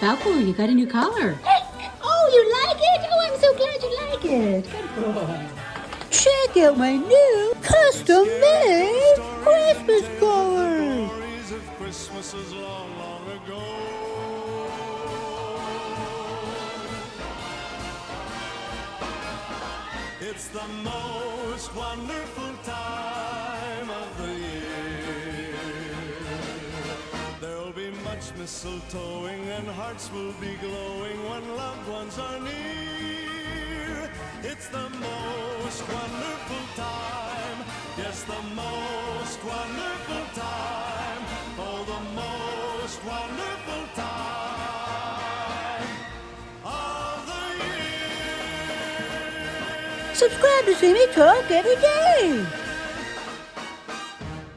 Falco, you got a new collar. Oh, you like it? Oh, I'm so glad you like it. Good boy. Check out my new custom-made Christmas collar. Christmases long, long ago. It's the most wonderful time of the year. There'll be much mistletoeing and hearts will be glowing when loved ones are near. It's the most wonderful time. Yes, the most wonderful time. Oh, the most wonderful time of the year. Subscribe to see me talk every day.